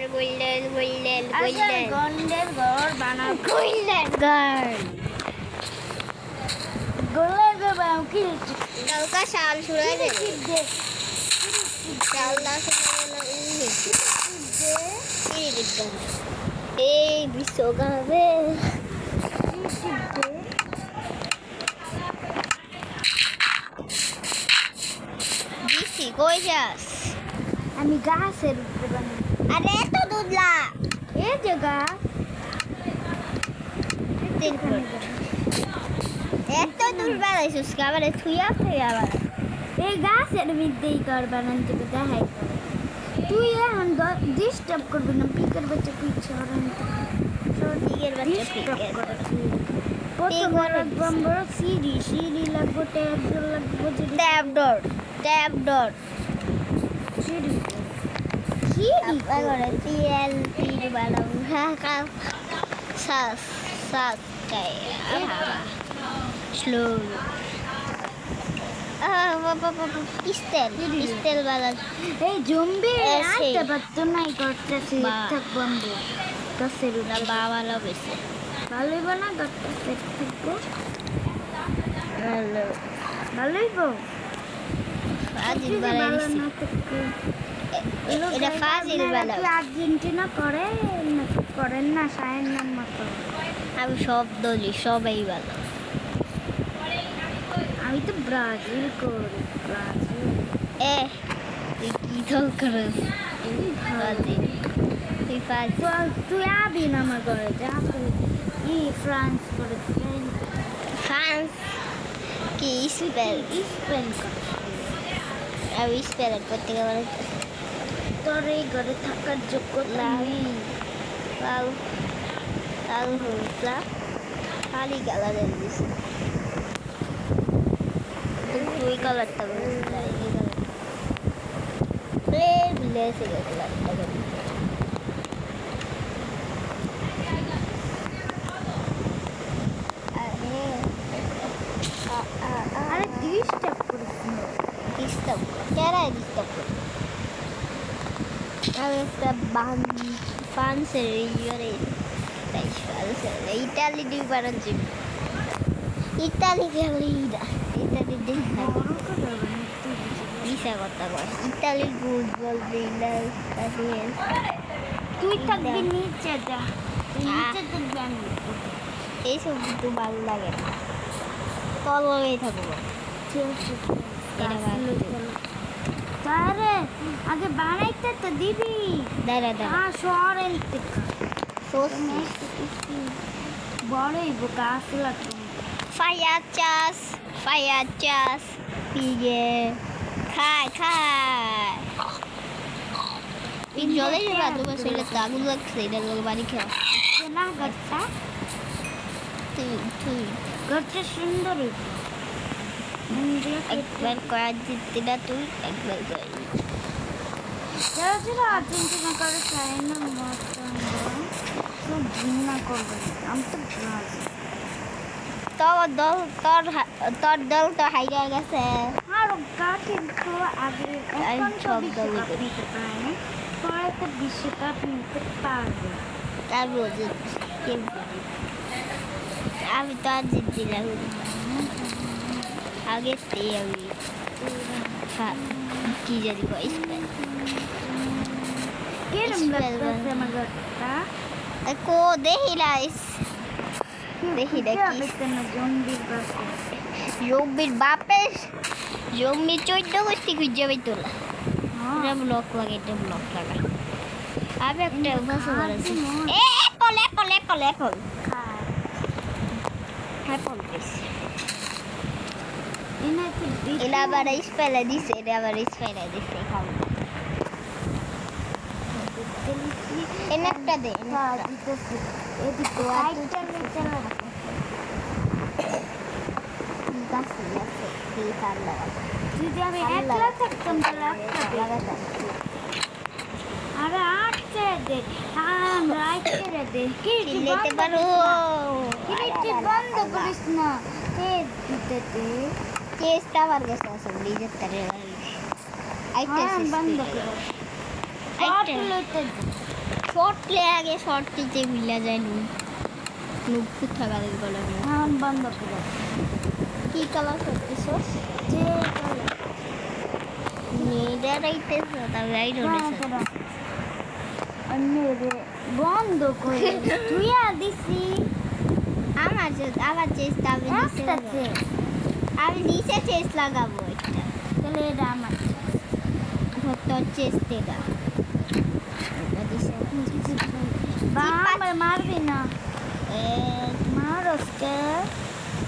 Golden golden আচ্ছা golden গন্ডের ঘর বানাবো গোল্ডেন গার্ল গোল্ডের ঘর বানাবো কি কালকা শাল শুরাই দে দে শাল না শুনে দে এই বিশ্ব গাবে দিছি কই যাস আমি গাছের উপরে বানাবো আরে এত দুধলা এই যে গাছ এত দূর বেড়াইছিস কাবারে থুইয়া থুইয়া আবার এই গাছের মধ্যেই ঘর বানাতে দেখাই তুই এখন ডিস্টার্ব করবি না পিকের বাচ্চা পিছে দিকের বাচ্চা পিকের প্রথমে লাগবো আমরা সিঁড়ি লাগবো ট্যাব লাগবো ট্যাব ডোর সিঁড়ি করে তেল তীর বানাবো শ্বাস শ্বাস স্লো পিস্তেল বানাবো এই জম্বি এসে। আসতে পারতো নাই করতেছি বা। থাকবো আমরা গাছের না উপরে বাবা বেশি ভালোই বানা করতেছে থাকবো ভালোই বউ ফাজিল ভালো বানাইছি না থাকবে এটা ফাজিল বানাবো আর্জেন্টিনা করে নাকি করেন না সায়ের নাম মতো আমি সব দলি সবাই ভালো আমি তো ব্রাজিল করি ব্রাজিল এ তুই কি দল করিস ফাজিল তুই ফাজিল তুই আবি না আমার ঘরে যা তুই ফ্রান্স করে ফ্রান্স কি স্পেল স্পেন করে আমি স্পেল করতে গেলে তোর এই ঘরে থাকার যোগ্যতা নেই লাল লাল হলুদলা খালি কালারের দিছি তুই কালারটা বলিস না এই কালারটা বিলেছে কালারটা আরে ডিস্টার্ব করিস না ডিস্টার্ব কেরাই ডিস্টার্ব করে আমি একটা ফ্রান্সের ইয়ে ইটালি দুই বানাচ্ছি ইটালি গেলি ইটালি দিশা কথা কয় ইটালির ফুটবল দিলাম তুই থাকবি নিচে যা তুই নিচে থাকবি আমি এইসব কিন্তু ভালো লাগে না তলবেই থাকবো এটা ভালো। তারে আগে বানাইতে তো দিবি দাঁড়া দাঁড়া শহরে সত্যি বড়ই গাছ লাগবে ফায়ার চাষ পিগে খায় এই জলের মাধ্যমে শরীরে তো আগুন লাগছে এটা লোক বাড়ি খেয়ে না গাছটা তুই গাছটা সুন্দর একবার করা জিততে না তুই একবার করে যারা যারা আর্জেন্টিনা করে চায় না মতো ঘৃণা করবে আমি তো ব্রাজিল তোর দল তো হাইরা গেছে আর গাছের তো আগে এখন তো সব বিশ্বকাপ দলই নিতে পারে না পরে তো বিশ্বকাপ নিতে পারবে তারপর আমি তো আর জিতছিলাম আগে আমি কি জানি স্পেল কিরম Spell লাগতেছে আমার গাছটা কো দেখিলাইস দেখি না জম্বির গাছে জম্বির বাপের জম্বির 14 গোষ্ঠী খুঁজে পাই তোলা এটা ব্লক লাগে আমি একটা ভাষা বলেছি কলে হ্যাঁ পলপিস এটা আবার স্পেলে দিছে এটা আবার স্পেলে দিছে একটা দে যদি আমি একলা থাকতাম তাহলে আরে আটকে দে আমরা আটকে দে কি নিতে পারো কি বন্ধ করিস না কে দিতে দে চেষ্টা আমার কাছে আছে নিজের তারে আইতে বন্ধ করো আইতে লইতে শর্ট লে আগে শর্ট দিতে মিলা যায় নুন নুন কোথা গালের গলা এখন বন্ধ করে কি কালার করতেছস যে কালার নেডা রাইতেছ তার রাইট হইছে রে বন্ধ করে তুই দিছি আমার যে আবার চেস দাবি দিছে আসতেছে আমি নিচে চেস লাগাবো একটা তাহলে এটা আমার তোর চেস দেগা এটা দিছে বাবা মারবি না এ মারসকে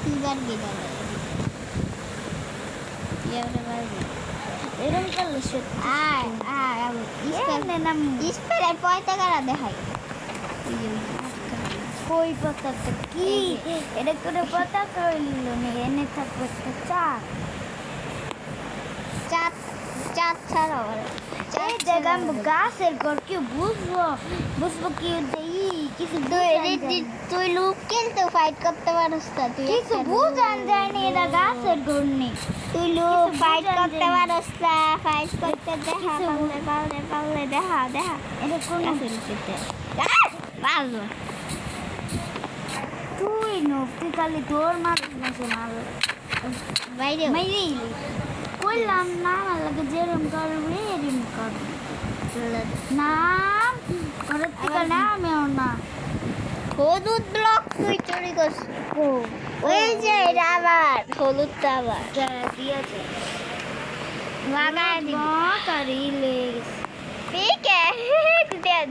তিনবার গেল ইয়ারে বাজি এরকম করলে সত্যি আয় আয় আমি এমনি নাম স্পেলে পয়তা কারা দেখাই কই পাতাটা কি এটা করে পাতা করলো না এনে থাকবে একটা চাপ চাঁদ চাঁদ ছাড়া এই জায়গা গাছের ঘর কি বুঝবো কি যে কিছু তুই লুপ কিন্তু ফাইট করতে পারস না তুই কিছু বুঝান যায়নি এটা গাছের ঘর নেই তুই লুপ কিছু ফাইট বুঝান করতে যায়নি। পারস না ফাইট করতে দেখা কিছু পারলে দেখা এটা কোন গাছের উপরে পারলো তুই তুই খালি তোর মানুষ মারো বাইরে মাইরেই কইলাম না আমার লাগে যেরম করবে এরম করবে নাম ওরা থেকে নামেও না হলুদ ব্লক তুই চুরি করছিস ওই যে এটা আবার হলুদটা আবার দিয়েছে লাগাই দিব বাকারি লেগেছে ঠিক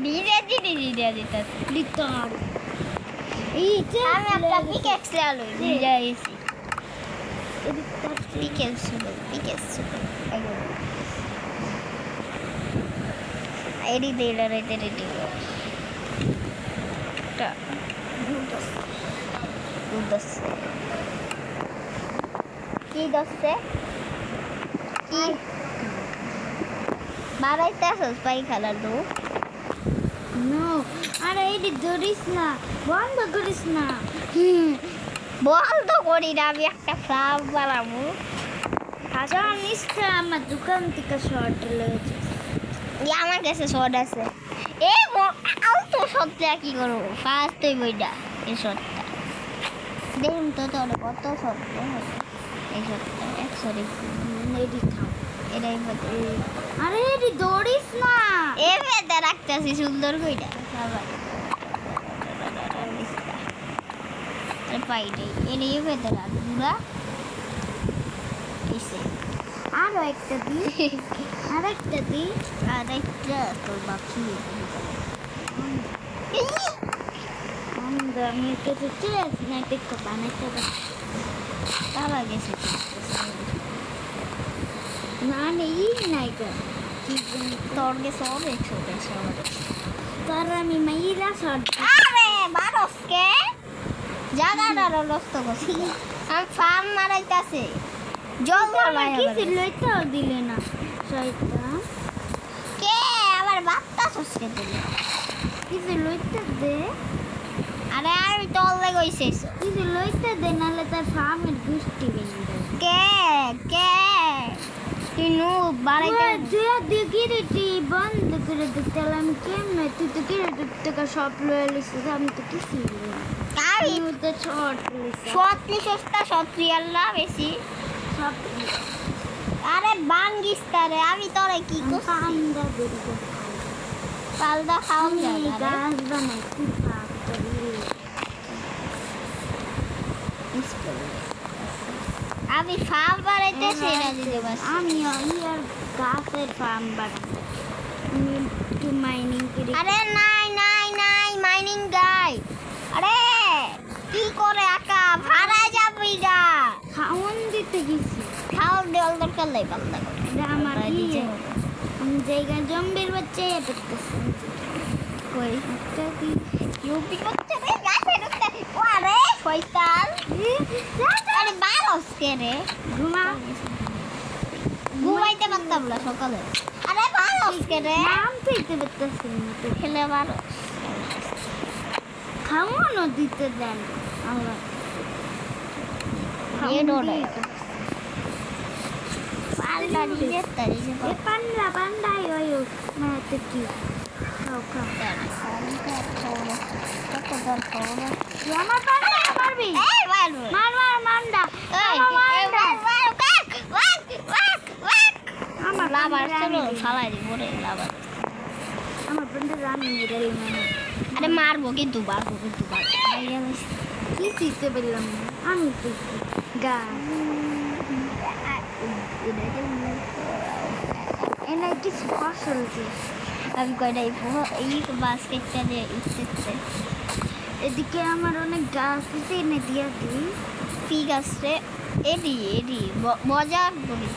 ধীরে ধীরে দিতে লিটার এই যে আমি একটা পিকেক্স লালো যাইছি পিকেক্স এডি দেলা রেতে রেডি টা দুদস কি দসে কি বারাইতে আসস পাই খেলার দু নো আরে এটি ধরিস না বন্ধ করিস না বল তো করি না আমি একটা ফ্রাম বানাবো জানিস তো আমার দোকান থেকে শর্ট লেগেছে আমার কাছে শট আছে এই তো শটটা কি করবো ফার্স্ট তুই বইটা এই শটটা দেখুন তো তোর কত শট এই শটটা 100 এটি থাম এটাই আরে এটি দৌড়িস না এভাবে রাখতেছি সুন্দর কইটা আবার পাইটাই এটা এভাবে রাখ পুরা এসে আরো একটা দি আরেকটা দি আরেকটা তোর বাকি আমি কিছু চেস না টিকা বানাইতে তারা গেছে না নেই নাই গা তোর গেছে অনেক ছোট তোর আমি মাইরা শর্ট আরে বারসকে জায়গাটা নষ্ট করছি আমি ফার্ম মারাইতাছে জল গলায় কিছু লইতেও দিলে না শয়তান কে আবার বাপ্তা সসকে দিল কিছু লইতে দে আরে আমি তলে গইছে কিছু লইতে দে নাহলে তার ফার্মের গুষ্টি ভেঙে যাবে কে তুই নু বাড়াইতে তুই কিরিটি বন্ধ করে দে তাহলে আমি কেমনে তুই তো কিরিটির থেকে সব লয়ে লিছিস আমি তো কিছু আমি তো শর্ট লিছি সত্যি সস্তা সত্যি আল্লাহ বেশি সব আরে বাঙ্গিস তারে আমি তোরে কি করছি পান্দা বেরি পালদা খাওয়া যায় গাছ বানাইছি পাক করি আমি ফার্ম বাড়াইতে সেটা দিতে পারছি আমি ইয়ার গাছের ফার্ম বানাবো আমি একটু মাইনিং করি আরে নাই মাইনিং গাই আরে কি করে একা ভাড়া যাবি গা খাওয়ান দিতে গেছি খাওয়া দেওয়ার দরকার নাই পাল্লা করে এটা আমার ভাড়া দিতে ইয়ে হবে। আমি জায়গা জম্বির বাচ্চা ইয়ে করতেছি কই একটা কি ইউপি করতে রে গাছে ঢুকতে ও আরে শয়তান আরে বারস কে রে ঘুমা ঘুমাইতে পারতাম না সকালে আরে বারস কে রে নাম পেতে পারতেছি না তো। খেলে বারস খাওয়ানও দিতে দেন আল্লাহ ये डोर है पाल डाली है तरी से এ পান্ডা পান্ডাই ওই মানে তো কি খাও খাও কত দর খাবো না তুই আমার পান্ডা মারবি এই মারবো মার মার মান্ডা এই মান্ডা আমার লাভ পান্ডা আসছে রানী না ফালাই দিব রে লাভ আমার পান্ডা রানী রে মানে আরে মারবো কিন্তু মারবো কি শিখতে পেলাম না আমি শিখছি গা এনে কিছু ফসল আমি কয়টা এই বাস্কেটটা দিয়ে উঠতেছে এদিকে আমার অনেক গাছ আছে এনে দিয়া দিই ঠিক আছে এডি মজা করি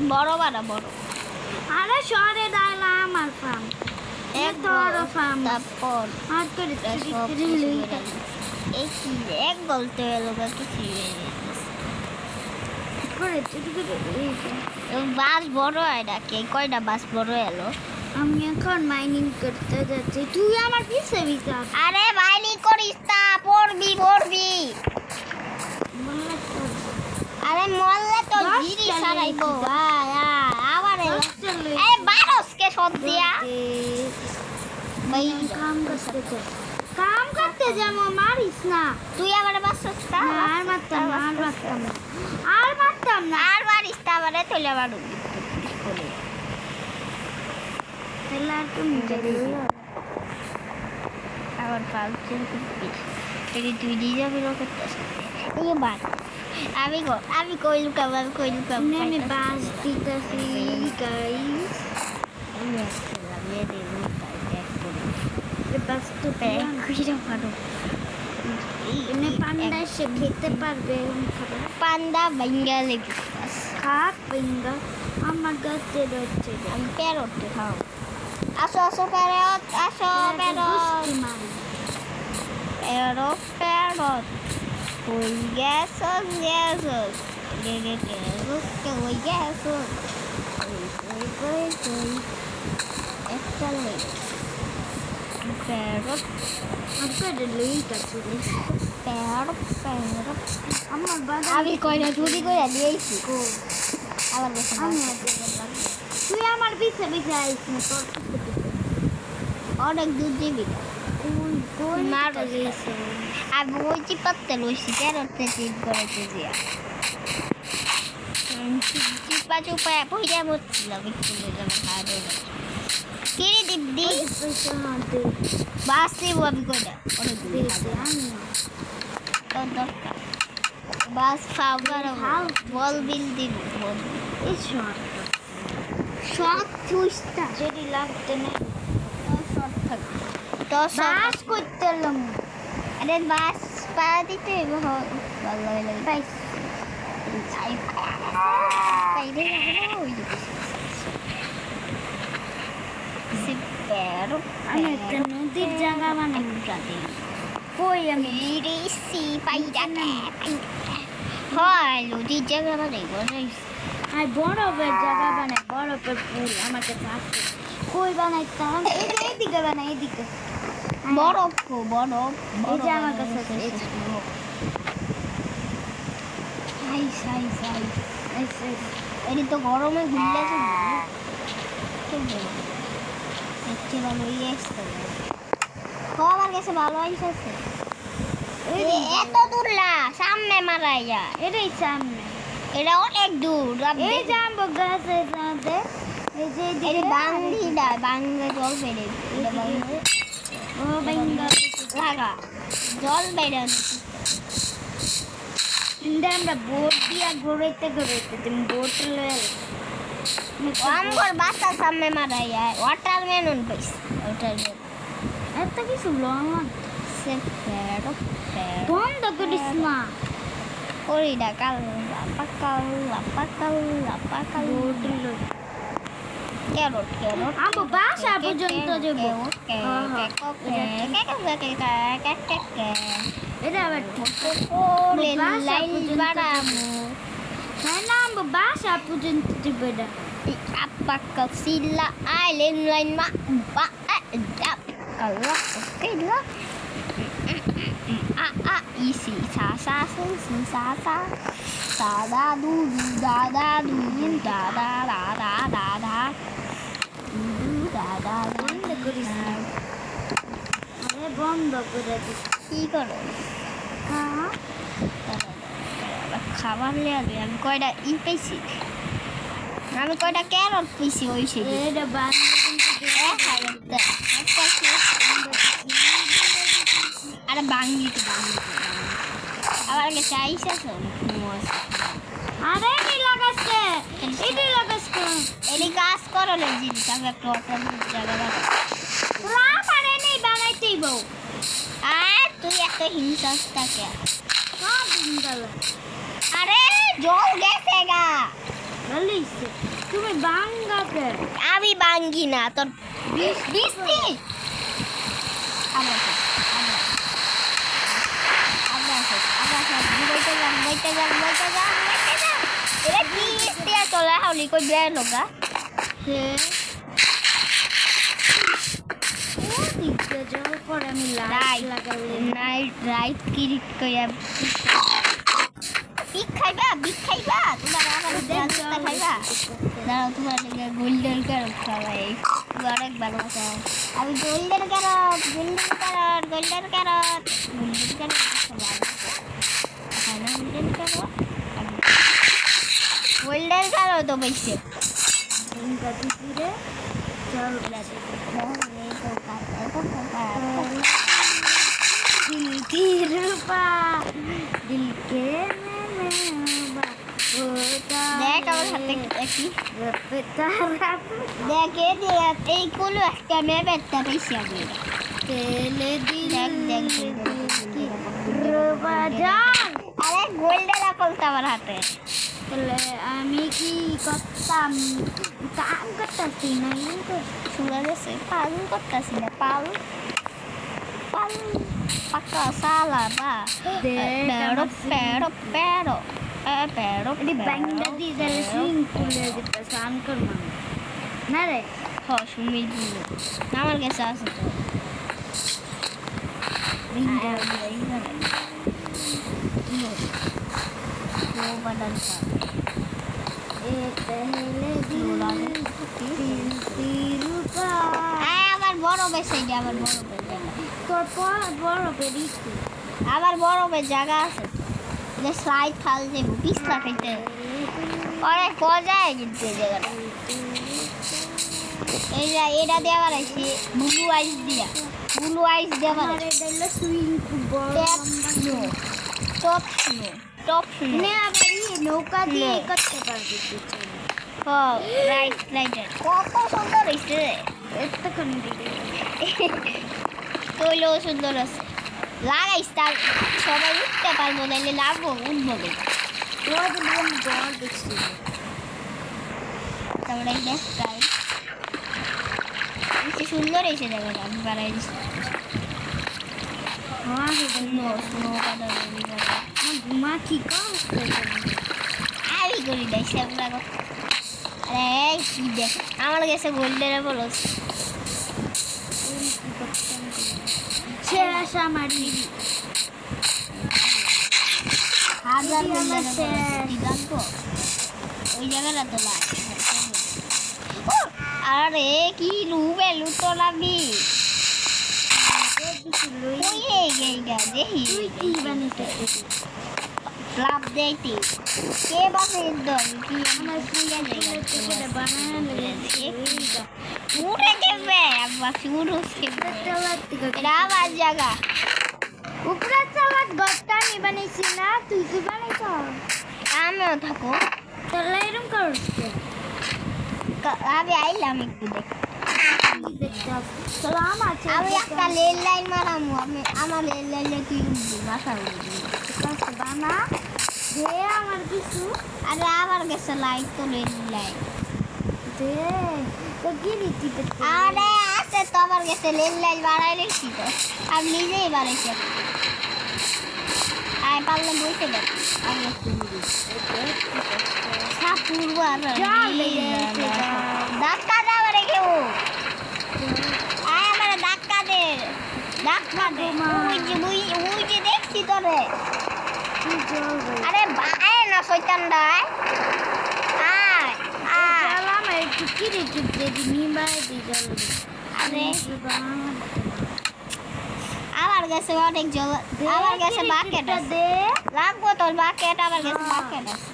বড় বাড়া বড় আরে শহরে ডাইলা আমার ফার্ম এক বড় ফার্ম তারপর আর করে সব এই কি এক বলতে এলো কিছু করে চুরি করে বাস বড় হয় নাকি কয়টা বাস বড় এলো আমি এখন মাইনিং করতে যাচ্ছি তুই আমার পিছে পিছে আরে বাইলি করিস তা পড়বি আরে মরলে তো জিরি সারাইবো আবার এলো এই বারসকে সব দিয়া কাম করতে যাবো মারিস না তুই আমার বাসস তা আর মারতাম না আর মারতাম না আর মারিস তা আমারে তুলে আবার তাহলে আর তুমি আবার পালছে তুই দিয়ে যাবি রকেট এই বাদ আমি কই লুকাবো আমি বাস দিতেছি গাইস বাস তো এনে পান্ডা সে খেতে পারবে পান্ডা বেঙ্গালি খাপ বেঙ্গা আমার গাছে রয়েছে আমি প্যারট খাও আসো প্যারট প্যারট ওই গ্যাসস ওই গ্যাস একটা লই প্যারট আপনাদের লই কাছে প্যারট আমার বাবা আমি কয়টা চুরি করে দিয়েছি আবার আমি তুই আমার পিছে পিছে আইস না তোর অনেক দূর দিবি মার গেছে আমি ওই চিপাতে লইছি প্যারটে চিপ করেছে যে চিপা চুপা পয়সা বসছিলাম একটু যেমন হাড়ে কিরে দিব্দি বাস দিব আমি কয়টা অনেক দূর তোর দরকার বাস ফাউগার বল বিল দিব এই শর্ট শর্ট চুইসটা যদি লাগতে না শর্ট থাকবে তো বাস করতে এলাম আরে বাস পা দিতে ভালো লাগে পাইস আমি একটা নদীর জায়গা বানাবো কই আমি রিসি পাইরা হয় নদীর জায়গা বানাইব আর বরফের জায়গা বানাই বরফের ফুল আমার কাছে আছে কই বানাইতাম এইদিকে বানাই এদিকে বরফ এই যে আমার কাছে আছে এটি তো গরমে ঘুরলে দেখতে ভালো আসতে আমার কাছে ভালো আসছে এত দূর না সামনে মারাইয়া এটাই সামনে এটা অনেক দূর এই জাম্বো গাছের সাথে এই যে এটি বাংলা জল বেড়ে ও বেঙ্গা লাগা জল বেড়ে আমরা বোট দিয়া ঘুরাইতে তুমি বোট লয়ে আমার বাসার সামনে মারাইয়া ওয়াটারমেলন পাইছে ওয়াটারমেলন এত কিছু লং সে প্যারো বন্ধ করিস না করি না কাল লাপাকাল বোট লয়ে ক্যারট আমো বাসা পর্যন্ত যাব এটা আবার লাইন বাড়ামু তাই না আমো বাসা পর্যন্ত যাব এটা apakah sila lain ma ba kalau oke lah EC সা সা সু সু সা সা সা দা দু দু দা দা দু দু দা দা দা দা দা দা দু দু দা দা বন্ধ করিস না। আরে বন্ধ করে দিস। কি করো হ্যাঁ খাবার লিয়া দিই আমি কয়টা পেয়েছি আমি কয়টা ক্যারট পেয়েছি ওই সেদিন এটা বাংলা কিন্তু আরে বাংলিতে আবার গেছে আইসা আরে নি লাগাচ্ছে এটি লাগাচ্ছে এটি কাজ করো না জিনিস আমি একটা অটো জায়গা তোরা পারে নেই বানাইতেই বউ আর তুই এত হিংসাকে সব দিনকাল আরে জল গেছে গা বলিস তুমি বাঙ্গাকে আমি বাঙ্গি না তোর বৃষ্টি এটা কি ইস্তিয়া চলে হাউলি কই বের লগা হে ও দিকে জল করে আমি লাইট লাগালে রাইট কিরিট কইয়া বিক খাইবা তোমার আবার জালটা খাইবা দাঁড়াও তোমার গোল্ডেন ক্যারট খাওয়াই অনেক ভালো আমি গোল্ডেন ক্যারট গোল্ডেন ক্যারট তো বেশি ইনকা দিদিরে জল লাগে दिल की रूपा दिल के দেখ আমার হাতে কি দেখ এই কোলো একটা মেবেটা বেশি আমি তেলে দিল দেখ রূপা জান আরে গোল্ডেন আপেল তো আমার হাতে তাহলে আমি কি করতাম কাম করতেছি না শুনে গেছে পালন করতেছি না পালন পাকা সালা বা pero এটি ব্যাংকটা দিয়ে দিলে সুইমিং পুলে যেতে স্নান করবো না রে সুইমিং পুল আমার কাছে আছে তো আবার বড় বেশি আবার বড় তোর বড় বেরিয়েছি আবার বরফের জায়গা আছে যে স্লাইড খাল যে পিস্তা খাইতে অনেক মজায় কিন্তু এই জায়গাটা এই যে এটা দেওয়ার আছে ব্লু আইস দেওয়ার সুইমিং পুল টপ স্নো নৌকা দিয়ে করতে পারবি রাইট কত সুন্দর হয়েছে এতক্ষণ তৈলেও সুন্দর আছে লাগাইস তার সবাই উঠতে পারবো নাহলে লাগবো উঠবো দেখছি তারপরে দেখাই সুন্দর এসে জায়গাটা আমি বাড়াই দিচ্ছি ঘুমা কি করছে আমি করি নাই সেগুলা আরে কি দেখ আমার কাছে গোল্ডেন বলো শেষ আমার হাজার ওই জায়গাটা তো আরে কি লুবে লুটো লাভি লাভ দেয়টি কে বাসে একদম কি আমার উঠে দেবে একবার এটা আমার জায়গা উপরে চালাক গড়টা আমি বানাইছি না তুই কি বানাইছ আমিও থাকো তাহলে এরকম করছ আমি আইলাম একটু চলো আমার আমি একটা রেল লাইন মারামু আমি আমার রেল লাইনে তুই উঠবি বাসা উঠবি বানা দে আমার কিছু আরে আমার কাছে লাইট তো রেল লাইন দে তো গিরি দিতে আরে আছে তো আমার কাছে রেল লাইন বাড়াই রেখেছি তো আমি নিজেই বাড়াইছি আয় পারলে বইতে দেখ আমি পূর্ব ধাক্কা দেওয়া রেখে ও আয় আমার ধাক্কা দে ওই যে দেখছি ভিতরে কি জল রে আরে আয় না শয়তানটা আয় আয় জ্বালাম একটু কি রে টিপ যদি নিবাই দি জল আরে আমার কাছে অনেক জল আমার কাছে বাকেট আছে দে লাগবো তোর বাকেট আমার কাছে বাকেট আছে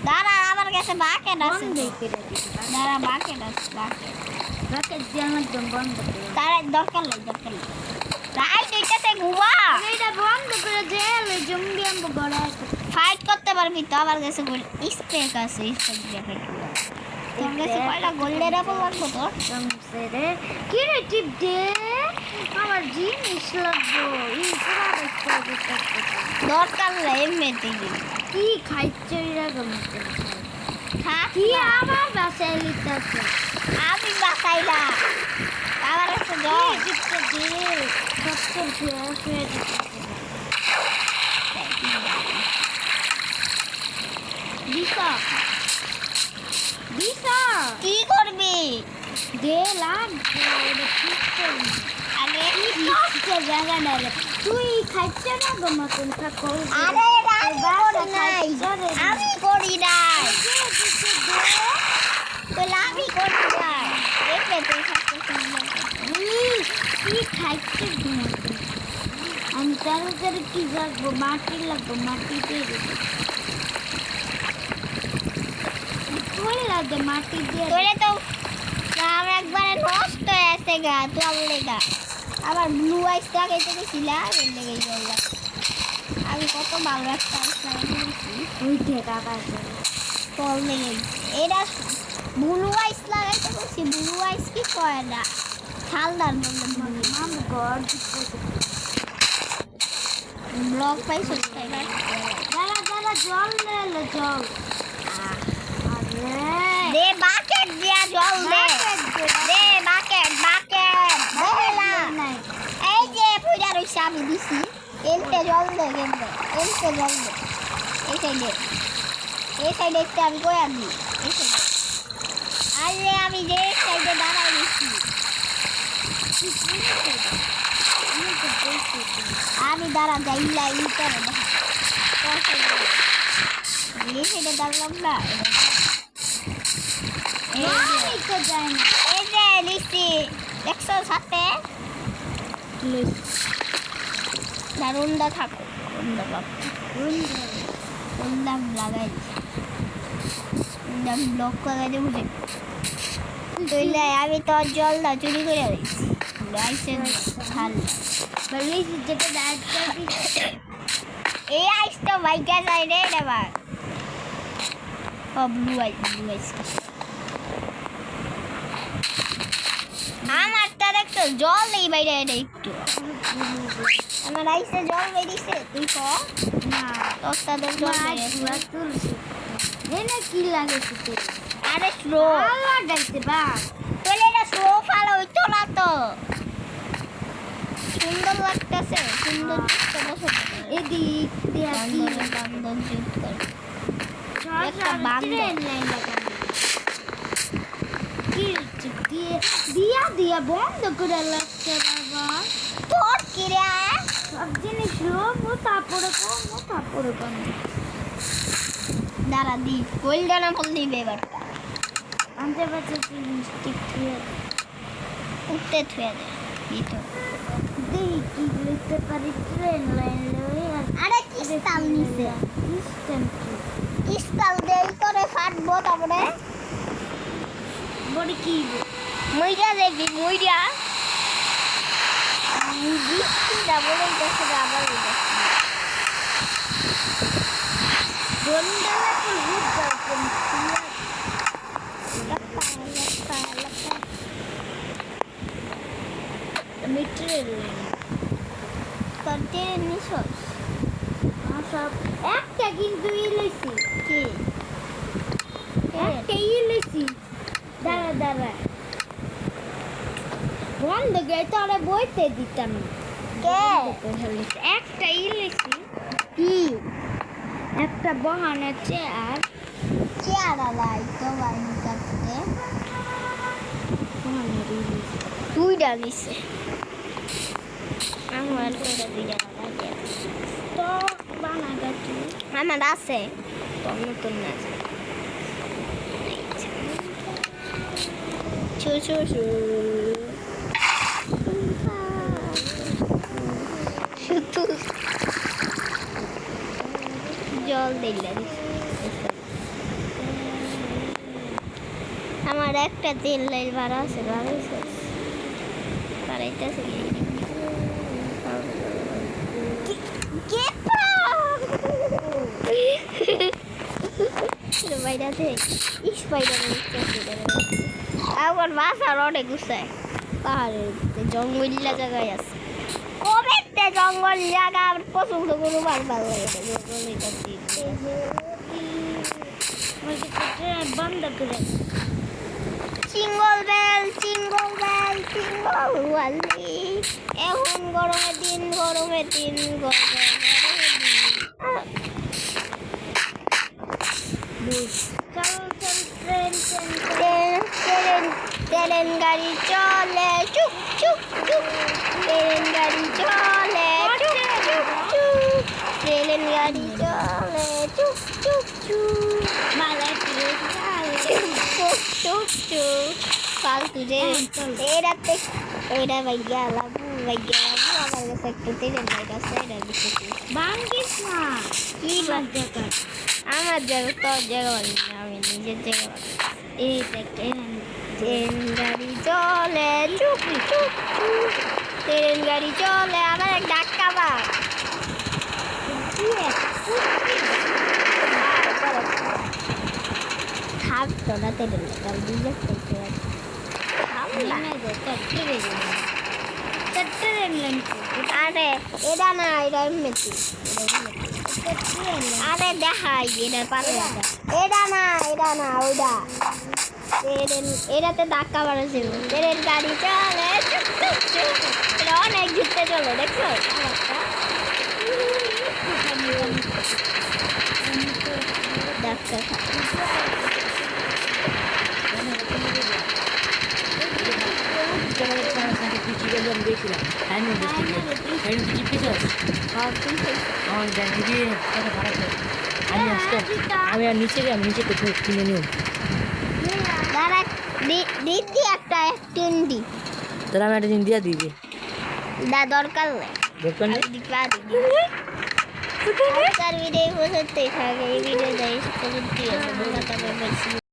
দাঁড়া আমার কাছে বাকেট আছে বন্ধ করে দিবি দাঁড়া বাকেট আছে বাকেট রাতে জ্বালানো একদম বন্ধ করে তার দরকার নেই রাইট হইতেছে ঘুমা এটা বন্ধ করে জেল জঙ্গি আমবো গড়া ফাইট করতে পারবি তো আমার কাছে স্পেক আছে স্পেক দেখে তোর কাছে কয়টা গোল্ডের অ্যাপল লাগবো তোর জমছে রে কি রে টিপ দে আমার জিনিস লাগবো এই পুরা দেখতে দরকার নেই এমনিতে কি খাইছে এরকম থাক কি না। আমার বাসায় লিখতেছে আমি বাসাইলা আমার কাছে কি জল টিপটা দে সত্তর ফের দিশা দিশা কি করবি দে লাগবে এটা ঠিক করবি আরে আচ্ছা জায়গা না রে তুই খাইছে না গো মতন থাকো আরে এটা আমি করি নাই তো আমি করি নাই দেখবে তুই থাকতে কি খাইছে আমি তাড়াতাড়ি কি রাখবো মাটি লাগবো মাটিতে ভালো লাগে মাটি দিয়ে তোরে তো আমার একবারে নষ্ট হয়ে আছে গা তোলে গা আবার ব্লু আইস লাগাইতে গেছিলাম এর লেগে গেলাম আমি কত ভালো একটা আইস লাগাইছি ওই থেকে আবার তল লেগে এটা ব্লু আইস লাগাইতে গেছি ব্লু আইস কি কয় না হালদার বললাম মাম ঘর ব্লক পাইছো তাই না দাঁড়া দাঁড়া জল নেলো জল আরে দে বাকেট দিয়া জল দে দে বাকেট বাকেট দেলা নাই এই যে পূজা রইছে আমি দিছি এলতে জল দে কেমনে এলতে জল দে এই সাইডে একটা আমি কই আনি এই সাইডে আরে আমি যে সাইডে দাঁড়াই রইছি আমি দাঁড়া যাইলা ই করে দেখা তোর সাইডে এই সাইডে দাঁড়ালাম না এই তো যায় না এই যে লিখছি একশো সাথে দারুণদা থাকো রুন্দা বাপ রুন্দা লাগাই রুন্দা ব্লক লাগাই দেবো যে তুইলে আমি তোর জল না চুরি করে দিয়েছি আইসে ভাল বলিস যেটা দাঁড়াতে এই আইস তো বাইকা যায় রে এবার ও ব্লু আইস আমার তো দেখছো জল নেই বাইরে এটা একটু আমার আইসে জল বেরিয়েছে তুই ক না তোর তাদের জল বেরিয়েছে তুলসী এনে কি লাগেছে তোর আরে স্লো লাগাইছে বা তোলে এটা স্লো ফালো হইতো না তো সুন্দর লাগতেছে সুন্দর যুক্ত বসে এদিক দিয়া কি বান্দর যুক্ত করে একটা বান্দর। ট্রেন লাইন লাগানো কি দিয়ে দিয়া দিয়া বন্ধ করে লাগছে বাবা তোর কি রে সব জিনিস লোবো তারপরে কমো তারপরে কমো দাঁড়া দি গোল্ডেন আপল দিবে এবার আনতে পারছে জিনিস ঠিক দিয়ে উঠতে থুয়ে দে ভিতর দেখি কি লিখতে পারি ট্রেন লাইন লই আর আরে কিস্তাল নিছে সিস্টেম কি কিস্তাল দেই করে ফাটবো তারপরে বড় কি মইরা দেখবি মইরা বৃষ্টিটা বলেই গেছে আবার বন্ধ লাগবে হুট করতে মিটারে কন্টেনার নিছস সব একটা কিন্তু ইলেছি কি একটা ইলেছি দাঁড়া দাঁড়া বন্ধ গেছে তোরা বইতে দিতাম না কে একটা ইলেছি কি একটা বহান আছে আর চেয়ার আলাই তো বাইনি কাটতে বহানের ইলেছি তুই ডালিছে আমার তো দুইটা লাগাই না গাছি আমার আছে তো নতুন না ছু ছু ছু শুধু জল দিলে আমার একটা তেল লাইল ভাড়া আছে ভাড়াইছে বাড়াইতেছে বাইরাতে স্পাইডার আবার বাসার অনেক গুছায় পাহাড়ের জঙ্গলিয়া জায়গায় আছে কবে জঙ্গল জায়গা আমার পছন্দ করবো ভালো লাগে বন্ধ করে চিঙ্গল বেল চিঙ্গল বেল চিঙ্গল ওয়ালি এখন গরমের দিন গরমের দিন চল চল ট্রেন ট্রেন গাড়ি চলে চুপ চুপ চুপ ট্রেন গাড়ি চলে চুপ চুপ চুপ ট্রেন গাড়ি চলে চুপ চুপ চুপ মালা ট্রেন চুপ চুপ চুপ ফালতু যে এরাতে এরা ভাইয়া লাগু আমার কাছে একটা ট্রেন গাড়ি আছে এটা দিতে ভাঙ্গিস না কি জায়গা আমার জায়গা তোর জায়গা বানি না আমি নিজের জায়গা বানি এই ট্রেন ট্রেন গাড়ি চলে চুপ চুপ চুপ ট্রেন গাড়ি চলে আমার এক ধাক্কা মার থাকতো না ট্রেন গাড়ি বুঝে খেতে আরে এটা না এটা এমনিতে আরে দেখাই এটার পাশে এটা না ওইটা এটাতে ধাক্কা মারেছিল ট্রেন গাড়ি চলে চুপ চুপ চুপ এটা অনেক ঘুরতে চলে দেখছো ধাক্কা আমি আর নিচে যাই নিচে কোথাও কিনে নিও দাঁড়া দিদি একটা টিন্ডি তাহলে আমি একটা দিন দিয়া দিবি দরকার নেই দোকান ভিডিও পছন্দ থাকে এই ভিডিও দেয় পছন্দ